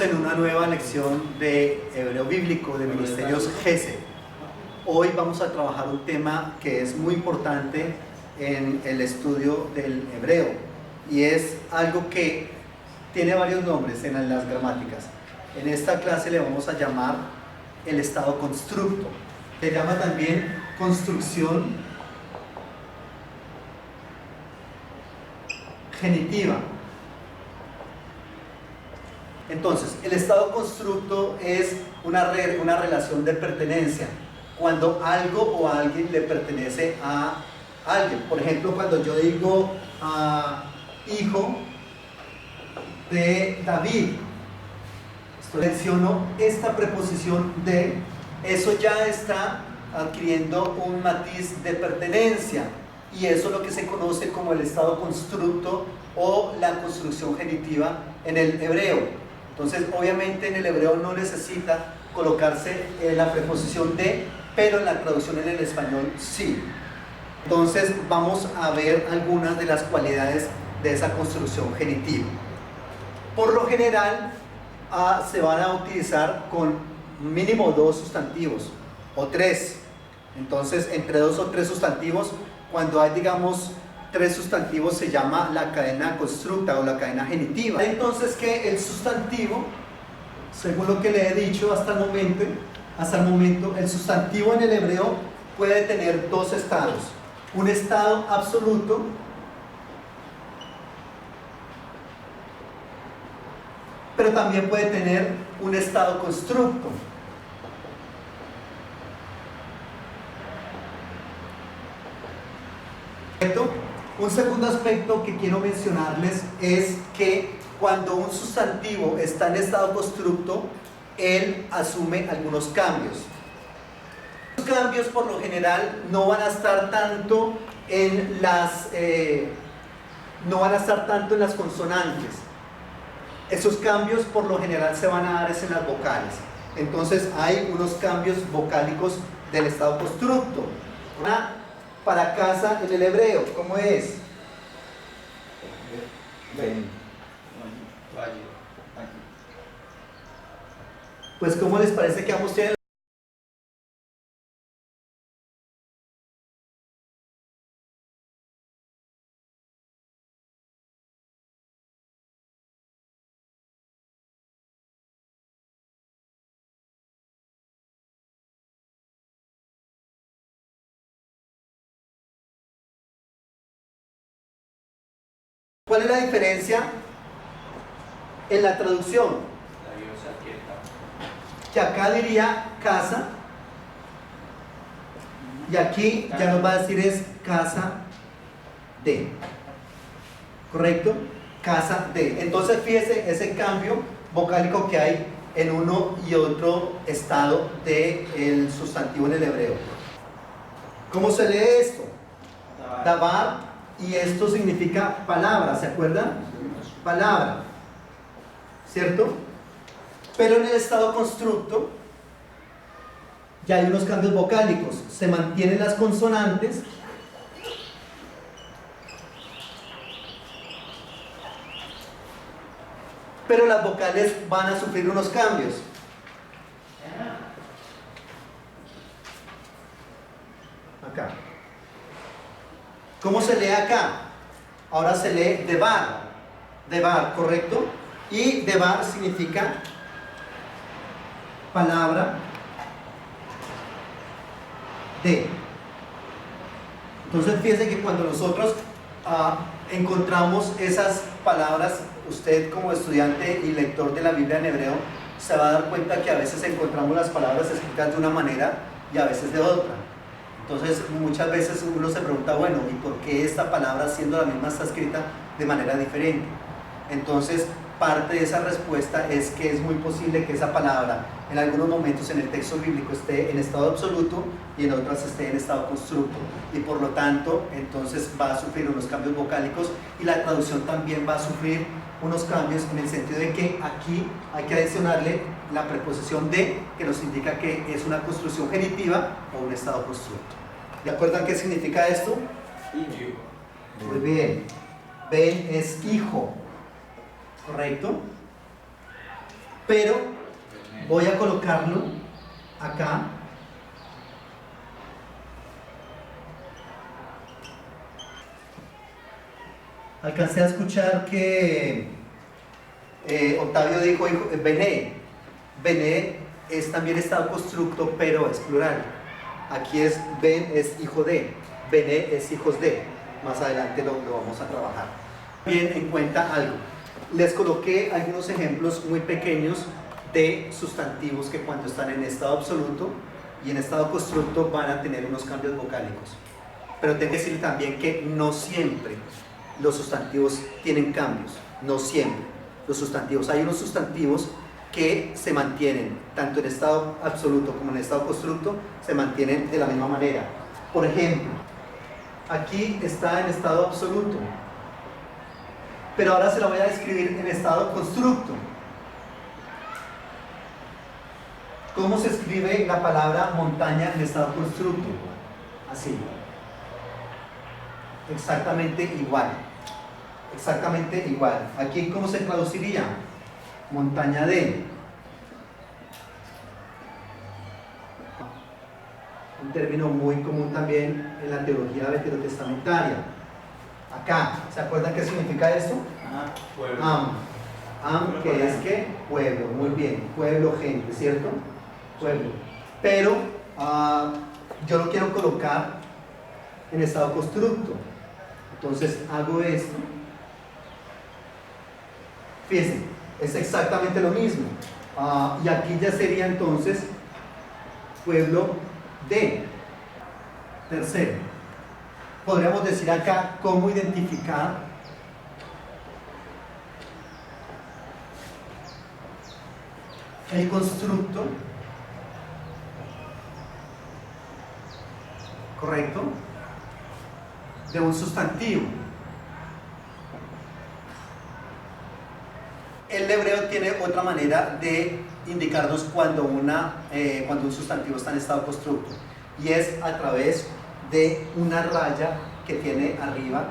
en una nueva lección de Hebreo Bíblico de Ministerios GESE. Hoy vamos a trabajar un tema que es muy importante en el estudio del hebreo y es algo que tiene varios nombres en las gramáticas. En esta clase le vamos a llamar el estado constructo. Se llama también construcción genitiva. Entonces, el estado constructo es una relación de pertenencia, cuando algo o alguien le pertenece a alguien. Por ejemplo, cuando yo digo hijo de David, menciono esta preposición de, eso ya está adquiriendo un matiz de pertenencia, y eso es lo que se conoce como el estado constructo o la construcción genitiva en el hebreo. Entonces, obviamente en el hebreo no necesita colocarse la preposición de, pero en la traducción en el español sí. Entonces vamos a ver algunas de las cualidades de esa construcción genitiva. Por lo general se van a utilizar con mínimo 2 sustantivos o 3. Entonces, entre 2 o 3 sustantivos, cuando hay, digamos, 3 sustantivos, se llama la cadena constructa o la cadena genitiva. Entonces, que el sustantivo, según lo que le he dicho hasta el momento, el sustantivo en el hebreo puede tener 2 estados: un estado absoluto pero también puede tener un estado constructo. Un segundo aspecto que quiero mencionarles es que cuando un sustantivo está en estado constructo, él asume algunos cambios. Los cambios por lo general no van a estar tanto en las consonantes. Esos cambios por lo general se van a dar en las vocales. Entonces hay unos cambios vocálicos del estado constructo. Para casa en el hebreo, ¿cómo es? Pues, ¿cómo les parece que vamos a ustedes? ¿Cuál es la diferencia en la traducción? Que acá diría casa y aquí ya nos va a decir es casa de. ¿Correcto? Casa de. Entonces fíjese ese cambio vocálico que hay en uno y otro estado del sustantivo en el hebreo. ¿Cómo se lee esto? Dabar. Y esto significa palabra, ¿se acuerdan? Palabra, ¿cierto? Pero en el estado constructo ya hay unos cambios vocálicos. Se mantienen las consonantes, pero las vocales van a sufrir unos cambios. Acá. ¿Cómo se lee acá? Ahora se lee debar, ¿correcto? Y debar significa palabra de. Entonces fíjense que cuando nosotros encontramos esas palabras, usted como estudiante y lector de la Biblia en hebreo se va a dar cuenta que a veces encontramos las palabras escritas de una manera y a veces de otra. Entonces muchas veces uno se pregunta, bueno, ¿y por qué esta palabra, siendo la misma, está escrita de manera diferente? Entonces parte de esa respuesta es que es muy posible que esa palabra en algunos momentos en el texto bíblico esté en estado absoluto y en otras esté en estado constructo, y por lo tanto entonces va a sufrir unos cambios vocálicos, y la traducción también va a sufrir unos cambios en el sentido de que aquí hay que adicionarle la preposición de, que nos indica que es una construcción genitiva o un estado constructo. ¿De acuerdo a qué significa esto? Hijo. Muy bien. Ben es hijo, ¿correcto? pero voy a colocarlo acá. Alcancé a escuchar que Octavio dijo Bené. Bené es también estado constructo, pero es plural. Aquí es Ben es hijo de, Bené es hijos de. Más adelante lo vamos a trabajar. Bien en cuenta algo. Les coloqué algunos ejemplos muy pequeños de sustantivos que cuando están en estado absoluto y en estado constructo van a tener unos cambios vocálicos. Pero tengo que decir también que no siempre los sustantivos tienen cambios, no siempre. Los sustantivos, hay unos sustantivos que se mantienen tanto en estado absoluto como en estado constructo, se mantienen de la misma manera. Por ejemplo, aquí está en estado absoluto, pero ahora se la voy a describir en estado constructo. ¿Cómo se escribe la palabra montaña en estado constructo? Así. Exactamente igual. Exactamente igual. Aquí, ¿cómo se traduciría? Montaña de. Un término muy común también en la teología veterotestamentaria. Acá, ¿se acuerdan qué significa esto? Pueblo. Que es que pueblo, muy bien, pueblo, gente, ¿cierto? Pueblo. Pero yo lo quiero colocar en estado constructo. Entonces hago esto. Fíjense, es exactamente lo mismo. Y aquí ya sería entonces pueblo de. Tercero, podríamos decir acá cómo identificar el constructo, ¿correcto?, de un sustantivo. El hebreo tiene otra manera de indicarnos cuando un sustantivo está en estado constructo, y es a través de una raya que tiene arriba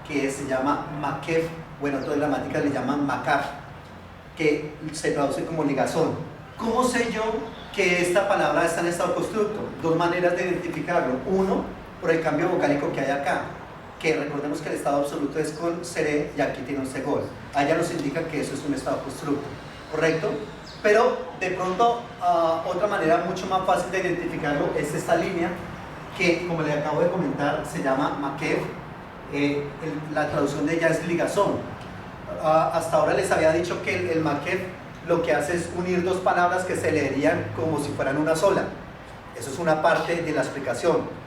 que se llama makef, bueno, todas las gramáticas le llaman makaf, que se traduce como ligazón. ¿Cómo sé yo que esta palabra está en estado constructo? Dos maneras de identificarlo. Uno, por el cambio vocálico que hay acá, que recordemos que el estado absoluto es con seré y aquí tiene un segol. Allá nos indica que eso es un estado constructo, ¿correcto? Pero de pronto otra manera mucho más fácil de identificarlo es esta línea que, como le acabo de comentar, se llama makef. La traducción de ella es ligazón. Hasta ahora les había dicho que el makef lo que hace es unir dos palabras que se leerían como si fueran una sola. Eso es una parte de la explicación.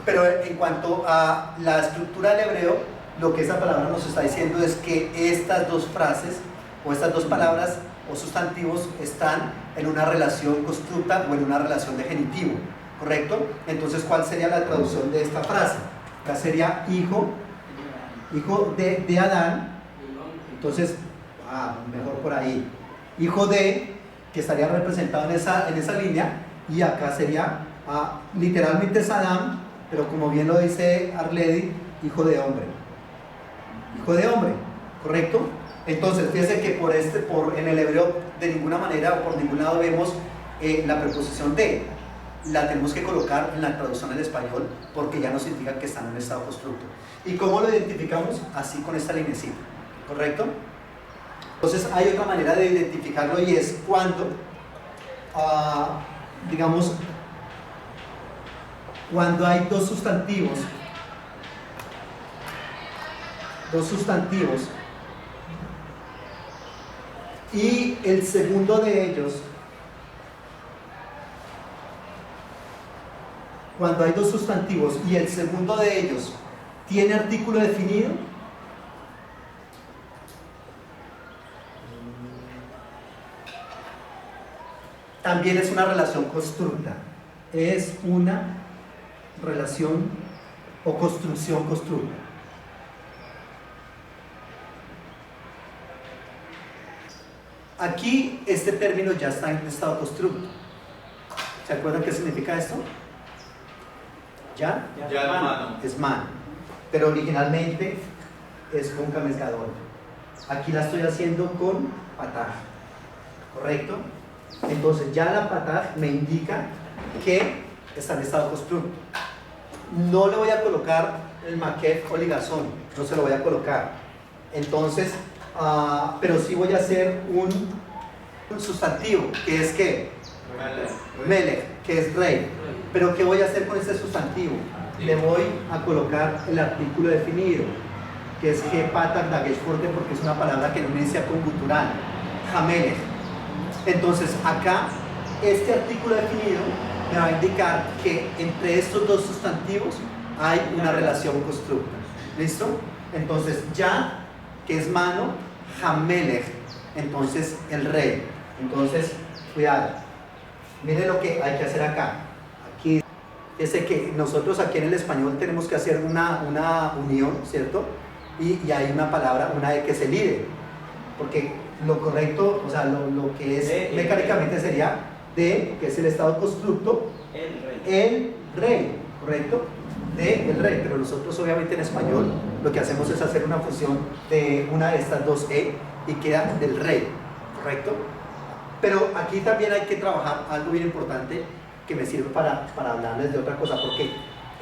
Pero en cuanto a la estructura del hebreo, lo que esa palabra nos está diciendo es que estas dos frases o estas dos palabras o sustantivos están en una relación constructa o en una relación de genitivo, ¿correcto? Entonces, ¿cuál sería la traducción de esta frase? Acá sería hijo de Adán. Entonces, mejor por ahí, hijo de, que estaría representado en esa línea, y acá sería literalmente es Adán, pero como bien lo dice Arledi, hijo de hombre, ¿correcto? Entonces, fíjense que en el hebreo de ninguna manera o por ningún lado vemos la preposición de. La tenemos que colocar en la traducción al español porque ya nos indica que está en un estado constructo. ¿Y cómo lo identificamos? Así, con esta linecita, ¿correcto? Entonces hay otra manera de identificarlo, y es cuando, digamos, cuando hay dos sustantivos y el segundo de ellos, cuando hay dos sustantivos y el segundo de ellos tiene artículo definido, también es una relación constructa. Es una relación o construcción constructa. Aquí este término ya está en estado constructo. ¿Se acuerdan qué significa esto? ¿Ya? Ya mano. Es mano. Pero originalmente es con camesgador. Aquí la estoy haciendo con patar. ¿correcto? Entonces ya la pataj me indica que está en estado constructo. No le voy a colocar el makef o ligazón, no se lo voy a colocar. Entonces, pero sí voy a hacer un sustantivo, que es ¿qué? Melech, que es rey. Pero ¿qué voy a hacer con este sustantivo? Le voy a colocar el artículo definido, que es que patach dagesh fuerte, porque es una palabra que no inicia con gutural, Hamelech. Entonces acá este artículo definido me va a indicar que entre estos dos sustantivos hay una relación constructa. ¿Listo? Entonces ya, que es mano, Hamelech, entonces el rey. Entonces, cuidado. Miren lo que hay que hacer acá. Aquí dice que nosotros aquí en el español tenemos que hacer una unión, ¿cierto? Y hay una palabra, una de que se líder. Porque lo correcto, o sea, lo que es mecánicamente sería de, que es el estado constructo, el rey, ¿correcto? De el rey, pero nosotros obviamente en español lo que hacemos es hacer una fusión de una de estas dos y queda del rey, ¿correcto? Pero aquí también hay que trabajar algo bien importante que me sirve para hablarles de otra cosa, porque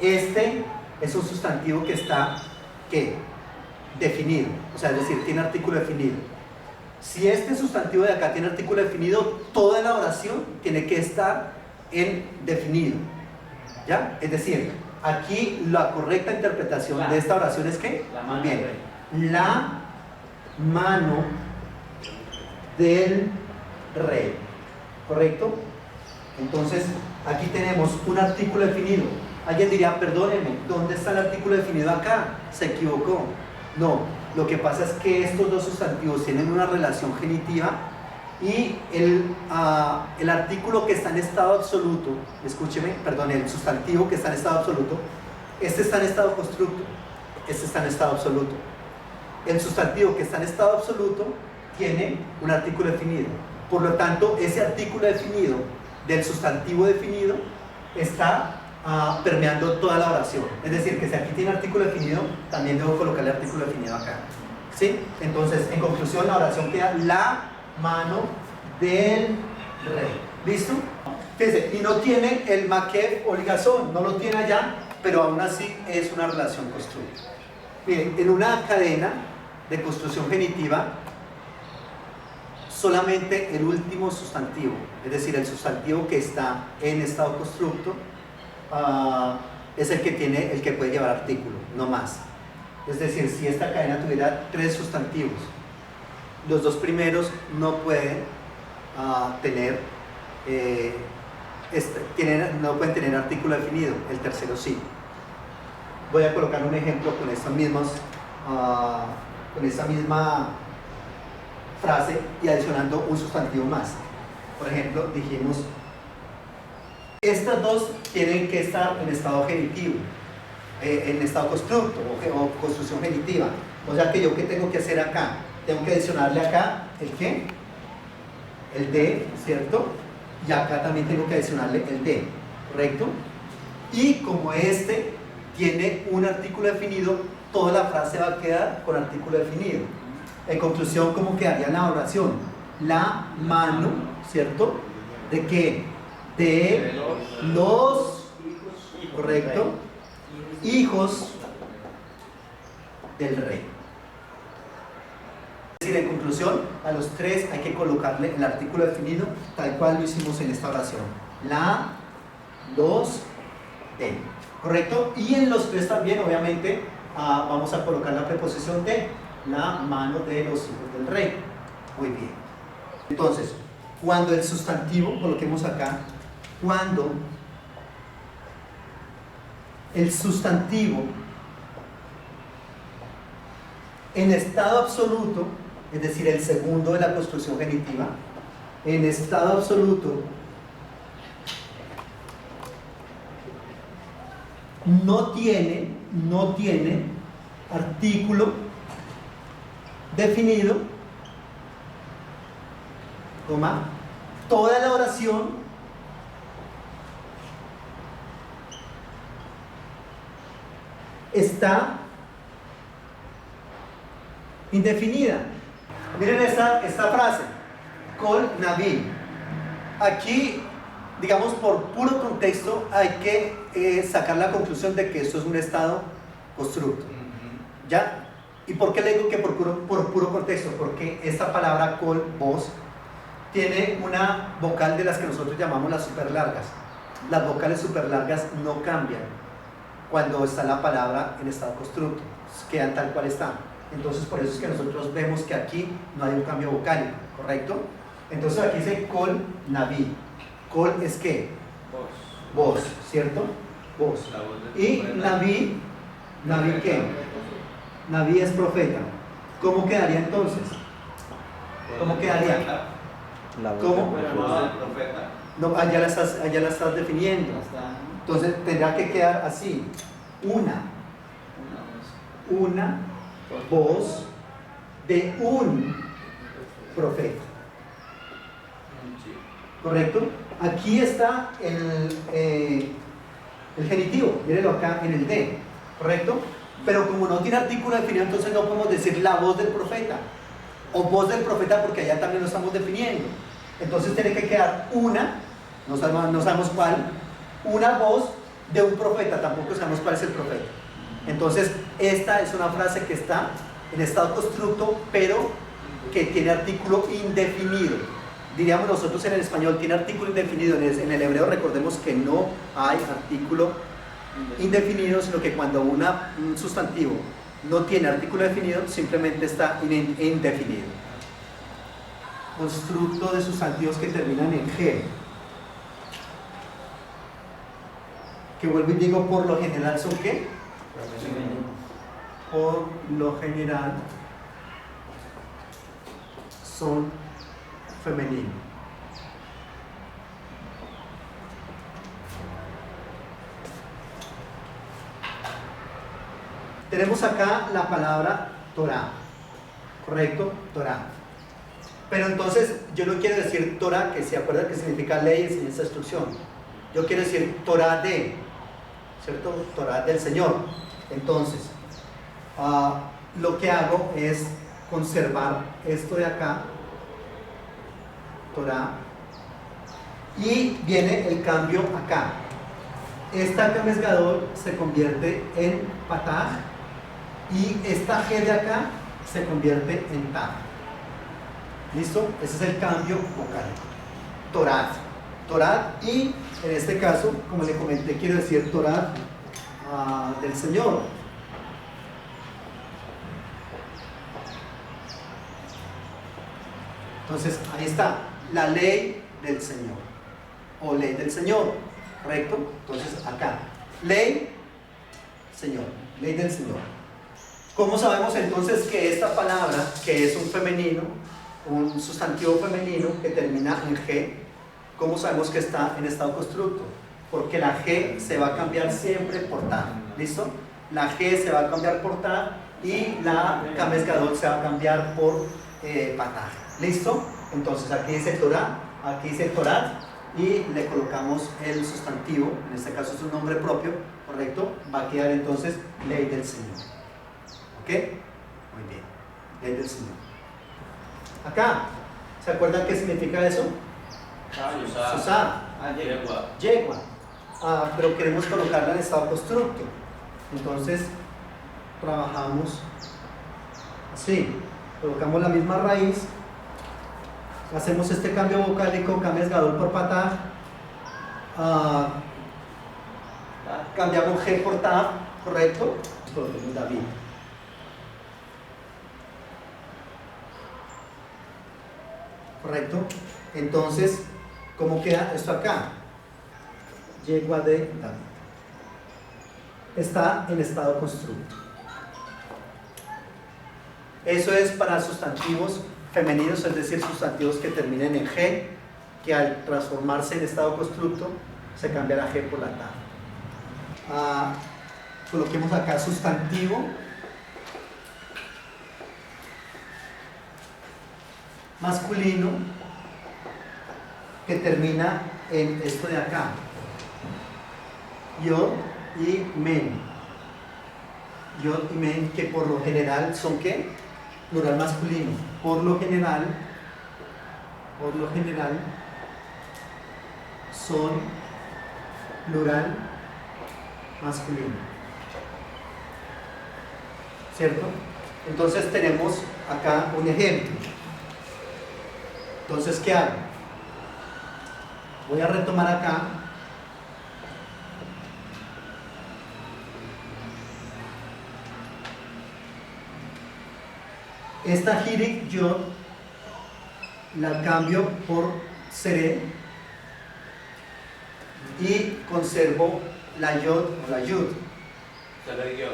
este es un sustantivo que está, ¿qué? Definido, o sea, es decir, tiene artículo definido. Si este sustantivo de acá tiene artículo definido, toda la oración tiene que estar en definido, ¿ya? Es decir, aquí la correcta interpretación de esta oración es que, bien, la mano del rey, ¿correcto? Entonces, aquí tenemos un artículo definido. Alguien diría, perdónenme, ¿dónde está el artículo definido acá? Se equivocó. No, lo que pasa es que estos dos sustantivos tienen una relación genitiva y el artículo que está en estado absoluto, escúcheme, perdón, el sustantivo que está en estado absoluto, este está en estado constructo, este está en estado absoluto. El sustantivo que está en estado absoluto tiene un artículo definido. Por lo tanto, ese artículo definido del sustantivo definido está permeando toda la oración. Es decir, que si aquí tiene artículo definido, también debo colocarle artículo definido acá. ¿Sí? Entonces, en conclusión, la oración queda la mano del rey. ¿Listo? Fíjense, y no tiene el makef o ligazón, no lo tiene allá, pero aún así es una relación construida. Miren, en una cadena de construcción genitiva, solamente el último sustantivo, es decir, el sustantivo que está en estado constructo, es el que puede llevar artículo, no más. Es decir, si esta cadena tuviera 3 sustantivos, los 2 primeros no pueden no pueden tener artículo definido, el tercero sí. Voy a colocar un ejemplo con esta misma frase y adicionando un sustantivo más. Por ejemplo, dijimos, estas dos tienen que estar en estado genitivo, en estado constructo o construcción genitiva. O sea que yo, ¿qué tengo que hacer acá? Tengo que adicionarle acá el ¿qué? El de, ¿cierto? Y acá también tengo que adicionarle el de, ¿correcto? Y como este tiene un artículo definido, toda la frase va a quedar con artículo definido. En conclusión, ¿cómo quedaría la oración? La mano, ¿cierto? ¿De qué? De los, correcto, hijos del rey. Es decir, en conclusión, a los 3 hay que colocarle el artículo definido, tal cual lo hicimos en esta oración. La, los, de. ¿Correcto? Y en los 3 también, obviamente, vamos a colocar la preposición de, la mano de los hijos del rey. Muy bien. Entonces, cuando el sustantivo, coloquemos acá, cuando el sustantivo en estado absoluto, es decir, el segundo de la construcción genitiva, en estado absoluto no tiene artículo definido, coma, toda la oración está indefinida. Miren esta frase, Kol Naví. Aquí, digamos, por puro contexto, hay que sacar la conclusión de que esto es un estado constructo. ¿Ya? ¿Y por qué le digo que por puro contexto? Porque esta palabra Kol, voz, tiene una vocal de las que nosotros llamamos las superlargas. Las vocales superlargas no cambian cuando está la palabra en estado constructo, quedan tal cual están. Entonces por eso es que nosotros vemos que aquí no hay un cambio vocálico, ¿correcto? Entonces aquí dice Kol Naví. Kol es ¿qué? Voz, ¿cierto? Voz. Y Naví, ¿Naví qué? Naví es profeta. ¿Cómo quedaría entonces? ¿Cómo quedaría? ¿Cómo? No, allá la estás definiendo. Entonces tendrá que quedar así. Una voz de un profeta. ¿Correcto? Aquí está el genitivo, mírenlo acá en el D, ¿correcto? Pero como no tiene artículo definido, entonces no podemos decir la voz del profeta o voz del profeta porque allá también lo estamos definiendo. Entonces tiene que quedar una, no sabemos cuál, una voz de un profeta, tampoco sabemos cuál es el profeta. Entonces esta es una frase que está en estado constructo, pero que tiene artículo indefinido. Diríamos nosotros en el español tiene artículo indefinido, en el hebreo recordemos que no hay artículo indefinido, sino que cuando un sustantivo no tiene artículo definido, simplemente está indefinido. Constructo de sustantivos que terminan en G, que vuelvo y digo, por lo general son ¿qué? Por lo general son femeninos. Tenemos acá la palabra Torah, ¿correcto? Torah. Pero entonces yo no quiero decir Torah, que se acuerdan que significa ley, enseñanza, instrucción. Yo quiero decir Torah de, ¿cierto? Torah del Señor. Entonces, lo que hago es conservar esto de acá, Torah, y viene el cambio acá. Esta Kames Gadol se convierte en Patah y esta G de acá se convierte en Ta. ¿Listo? Ese es el cambio vocálico. Torah. Torah, y en este caso, como le comenté, quiero decir Torah del Señor. Entonces, ahí está, la ley del Señor, o ley del Señor, ¿correcto? Entonces, acá, ley, Señor, ley del Señor. ¿Cómo sabemos entonces que esta palabra, que es un femenino, un sustantivo femenino que termina en G, cómo sabemos que está en estado constructo? Porque la G se va a cambiar siempre por Ta, ¿listo? La G se va a cambiar por Ta y la Kames Gadol se va a cambiar por Patah. ¿Listo? Entonces aquí dice Torah, aquí dice Torah y le colocamos el sustantivo, en este caso es un nombre propio, ¿correcto? Va a quedar entonces ley del Señor. ¿Ok? Muy bien, ley del Señor. Acá, ¿se acuerdan qué significa eso? Susá, yegua. Pero queremos colocarla en estado constructo. Entonces, trabajamos así, colocamos la misma raíz, hacemos este cambio vocálico, Kames Gadol por Patah, cambiamos G por Ta, ¿correcto? Colocamos David. ¿Correcto? Entonces, ¿cómo queda esto acá? Yegua de David. Está en estado constructo. Eso es para sustantivos femeninos, es decir, sustantivos que terminen en G, que al transformarse en estado constructo se cambia la G por la Ta. Coloquemos acá sustantivo masculino que termina en esto de acá, Yod y Men. Yod y Men, que por lo general son ¿qué? Plural masculino. Por lo general por lo general son plural masculino, ¿cierto? Entonces tenemos acá un ejemplo. Entonces, ¿qué hago? Voy a retomar acá. Esta hirik yod la cambio por seré y conservo la yod o la yud. Seré yo.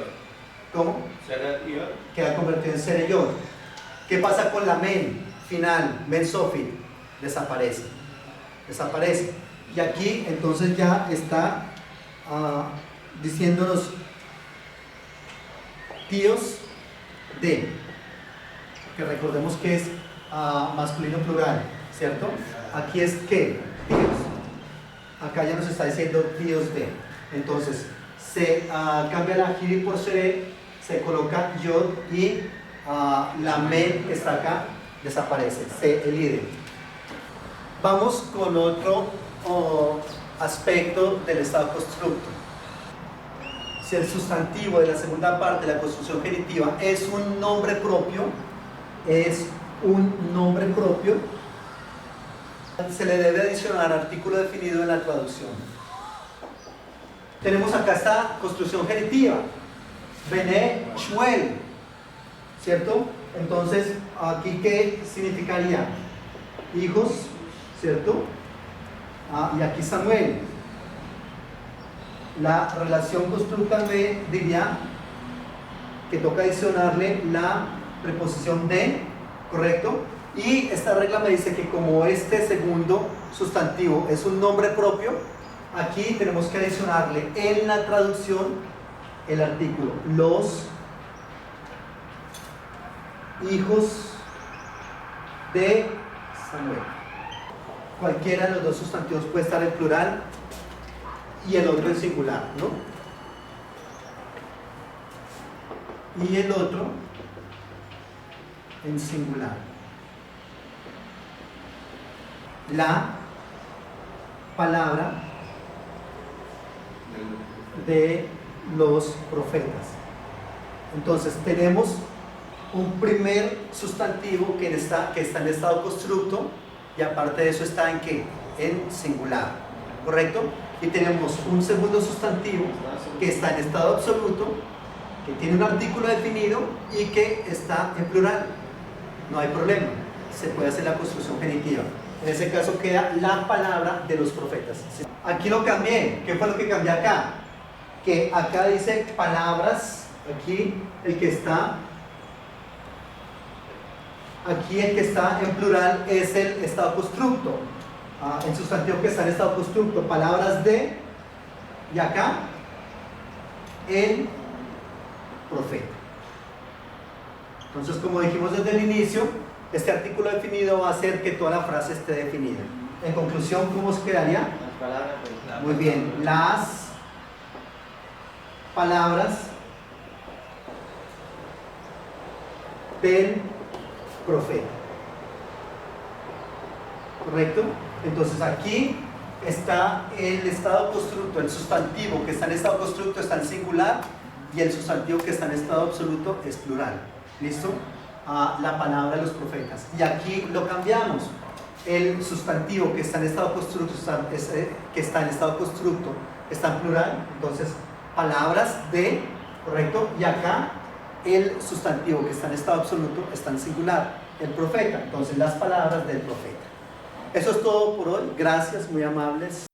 ¿Cómo? Seré yo. Queda convertido en seré yod. ¿Qué pasa con la men final? Men sofit desaparece. Desaparece. Y aquí entonces ya está diciéndonos tíos de, que recordemos que es masculino plural, ¿cierto? Aquí es que, tíos. Acá ya nos está diciendo tíos de. Entonces se cambia la hiri por seré, se coloca yod y la men que está acá desaparece, se elide. Vamos con otro aspecto del estado constructo. Si el sustantivo de la segunda parte de la construcción genitiva es un nombre propio, se le debe adicionar artículo definido en la traducción. Tenemos acá esta construcción genitiva, Bene Shmuel, ¿cierto? Entonces, aquí ¿qué significaría? Hijos, ¿cierto? Y aquí Samuel. La relación constructa me diría que toca adicionarle la preposición de, ¿correcto? Y esta regla me dice que como este segundo sustantivo es un nombre propio, aquí tenemos que adicionarle en la traducción el artículo, los hijos de Samuel. Cualquiera de los dos sustantivos puede estar en plural y el otro en singular, ¿no? Y el otro en singular. La palabra de los profetas. Entonces tenemos un primer sustantivo que está en estado constructo y aparte de eso está en ¿qué? En singular, ¿correcto? Y tenemos un segundo sustantivo que está en estado absoluto, que tiene un artículo definido y que está en plural. No hay problema, se puede hacer la construcción genitiva. En ese caso queda la palabra de los profetas. Aquí lo cambié. ¿Qué fue lo que cambié acá? Que acá dice palabras, aquí el que está en plural es el estado constructo, el sustantivo que está en estado constructo, palabras de, y acá el profeta. Entonces, como dijimos desde el inicio, este artículo definido va a hacer que toda la frase esté definida. En conclusión, ¿cómo se quedaría? Las palabras. Muy bien, las palabras del profeta. ¿Correcto? Entonces aquí está el estado constructo, el sustantivo que está en estado constructo está en singular y el sustantivo que está en estado absoluto es plural. ¿Listo? La palabra de los profetas. Y aquí lo cambiamos. El sustantivo que está en estado constructo está en plural, entonces palabras de, ¿correcto? Y acá el sustantivo que está en estado absoluto está en singular, el profeta, entonces las palabras del profeta. Eso es todo por hoy, gracias, muy amables.